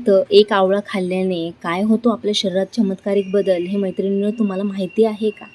म्हणतं एक आवळा खाल्ल्याने काय होतो आपल्या शरीरात चमत्कारिक बदल हे मैत्रिणींनो तुम्हाला माहिती आहे का?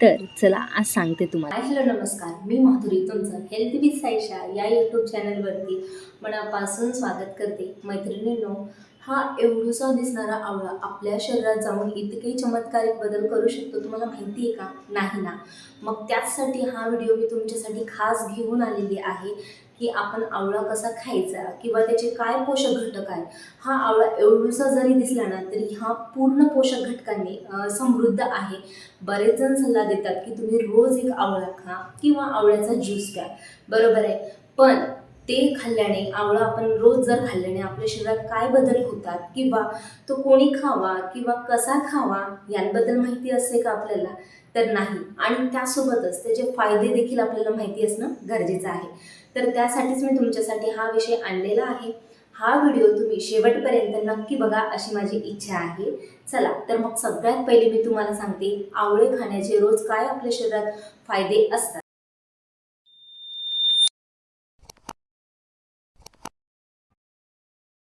तर चला आज सांगते तुम्हाला. हॅलो नमस्कार, मी माधुरी तुमचं हेल्थ विथ साईशा या यूट्यूब चॅनलवरती मनापासून स्वागत करते. मैत्रिणींनो, हा एवढूसा दिसणारा आवळा आपल्या शरीरात जाऊन इतके चमत्कारिक बदल करू शकतो, तुम्हाला माहिती आहे का? नाही ना. मग त्याचसाठी हा व्हिडिओ मी तुमच्यासाठी खास घेऊन आलेली आहे की आपण आवळा कसा खायचा किंवा त्याचे काय पोषक घटक आहेत. हा आवळा एवढूसा जरी दिसला ना तरी हा पूर्ण पोषक घटकांनी समृद्ध आहे. बरेच जण सल्ला देतात की तुम्ही रोज एक आवळा खा किंवा आवळ्याचा ज्यूस प्या, बरोबर आहे. पण ते खाल्ल्याने, आवळा आपण रोज जर खाल्ल्याने आपल्या शरीरात काय बदल होतात किंवा तो कोणी खावा किंवा कसा खावा यांबद्दल माहिती असते का आपल्याला? तर नाही. आणि त्यासोबतच त्याचे फायदे देखील आपल्याला माहिती असणं गरजेचं आहे. तर त्यासाठीच मी तुमच्यासाठी हा विषय आणलेला आहे. हा व्हिडिओ तुम्ही शेवटपर्यंत नक्की बघा अशी माझी इच्छा आहे. चला तर मग सगळ्यात पहिले मी तुम्हाला सांगते आवळे खाण्याचे रोज काय आपल्या शरीरात फायदे असतात.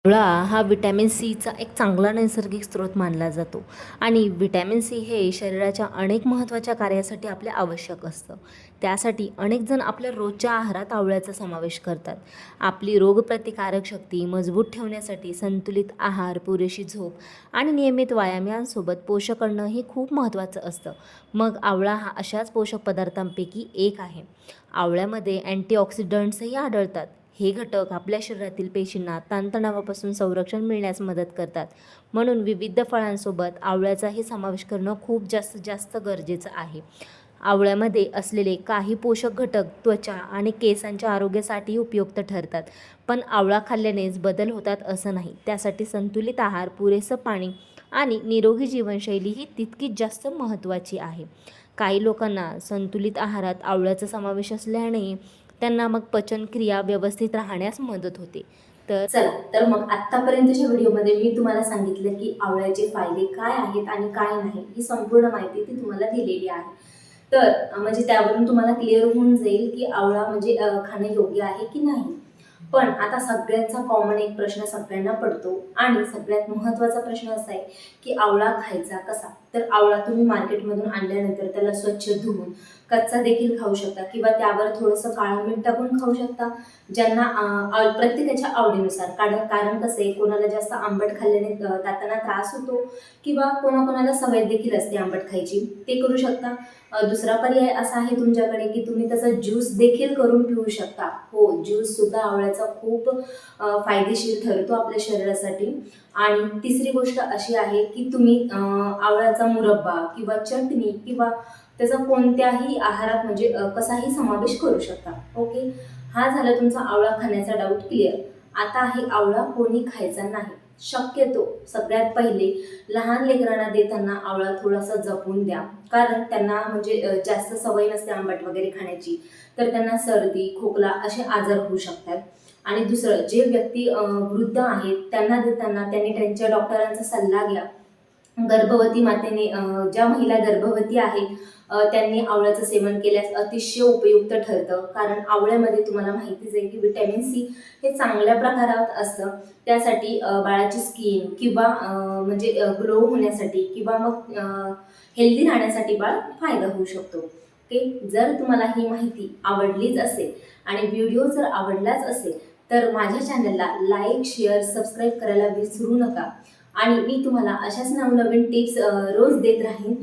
आवळा हा व्हिटॅमिन सीचा एक चांगला नैसर्गिक स्रोत मानला जातो आणि व्हिटॅमिन सी हे शरीराच्या अनेक महत्त्वाच्या कार्यासाठी आपले आवश्यक असतं. त्यासाठी अनेक जण आपल्या रोजच्या आहारात आवळ्याचा समावेश करतात. आपली रोगप्रतिकारक शक्ती मजबूत ठेवण्यासाठी संतुलित आहार, पुरेशी झोप आणि नियमित व्यायाम यांसोबत पोषक अन्न हे खूप महत्त्वाचं असतं. मग आवळा हा अशाच पोषक पदार्थांपैकी एक आहे. आवळ्यामध्ये अँटीऑक्सिडंट्सही आढळतात. हे घटक आपल्या शरीरातील पेशींना ताणतणावापासून संरक्षण मिळण्यास मदत करतात. म्हणून विविध फळांसोबत आवळ्याचाही समावेश करणं खूप जास्त गरजेचं आहे. आवळ्यामध्ये असलेले काही पोषक घटक त्वचा आणि केसांच्या आरोग्यासाठी उपयुक्त ठरतात. पण आवळा खाल्ल्यानेच बदल होतात असं नाही. त्यासाठी संतुलित आहार, पुरेसं पाणी आणि निरोगी जीवनशैली ही तितकीच जास्त महत्त्वाची आहे. काही लोकांना संतुलित आहारात आवळ्याचा समावेश असल्याने त्यांना मग पचनक्रिया व्यवस्थित राहण्यास मदत होते. तर चला तर मग आत्तापर्यंतच्या व्हिडिओमध्ये मी तुम्हाला सांगितलं की आवळ्याचे फायदे काय आहेत आणि काय नाही, ही संपूर्ण माहिती ती तुम्हाला दिलेली आहे. तर म्हणजे त्यावरून तुम्हाला क्लिअर होऊन जाईल की आवळा म्हणजे खाणं योग्य आहे की नाही. पण आता सगळ्यांचा कॉमन एक प्रश्न सगळ्यांना पडतो आणि सगळ्यात महत्त्वाचा प्रश्न असा आहे की आवळा खायचा कसा? तर आवळा तुम्ही मार्केटमधून आणल्यानंतर त्याला स्वच्छ धुवून कच्चा देखील खाऊ शकता किंवा त्यावर थोडंसं काळं मीठ टाकून खाऊ शकता. ज्यांना प्रत्येकाच्या आवडीनुसार, कारण कसं आहे, कोणाला जास्त आंबट खाल्ल्याने दातांना त्रास होतो किंवा कोणाकोणाला सवय देखील असते आंबट खायची, ते करू शकता. दुसरा पर्याय असा आहे तुमच्याकडे की तुम्ही त्याचा ज्यूस देखील करून पिऊ शकता. हो, ज्यूससुद्धा आवळ्याचा खूप फायदेशीर ठरतो आपल्या शरीरासाठी. आणि तिसरी गोष्ट अशी आहे की तुम्ही आवळ्याचा मुरब्बा किंवा चटणी किंवा त्याचा कोणत्याही आहारात म्हणजे कसाही समावेश करू शकता. ओके, हा झाला तुमचा आवळा खाण्याचा डाऊट क्लिअर. आता आहे आवळा कोणी खायचा नाही. शक्यतो सगळ्यात पहिले लहान लेकरांना देताना आवळा थोडासा जपून द्या, कारण त्यांना म्हणजे जास्त सवय नसते आंबट वगैरे खाण्याची, तर त्यांना सर्दी, खोकला असे आजार होऊ शकतात. आणि दुसरं, जे व्यक्ती वृद्ध आहेत त्यांना देताना त्यांनी त्यांच्या डॉक्टरांचा सल्ला घ्या. गर्भवती मातेने, ज्या महिला गर्भवती आहेत त्यांनी आवळ्याचं सेवन केल्यास अतिशय उपयुक्त ठरतं, कारण आवळ्यामध्ये तुम्हाला माहितीच आहे की व्हिटॅमिन सी हे चांगल्या प्रकारात असतं. त्यासाठी बाळाची स्किन किंवा म्हणजे ग्लो होण्यासाठी किंवा मग हेल्दी राहण्यासाठी बाळ फायदा होऊ शकतो. ओके, जर तुम्हाला ही माहिती आवडलीच असेल आणि व्हिडिओ जर आवडलाच असेल तर माझ्या चॅनलला लाईक, शेअर, सबस्क्राईब करायला विसरू नका. आणि मी तुम्हाला अशाच नवनवीन टिप्स रोज देत राहीन.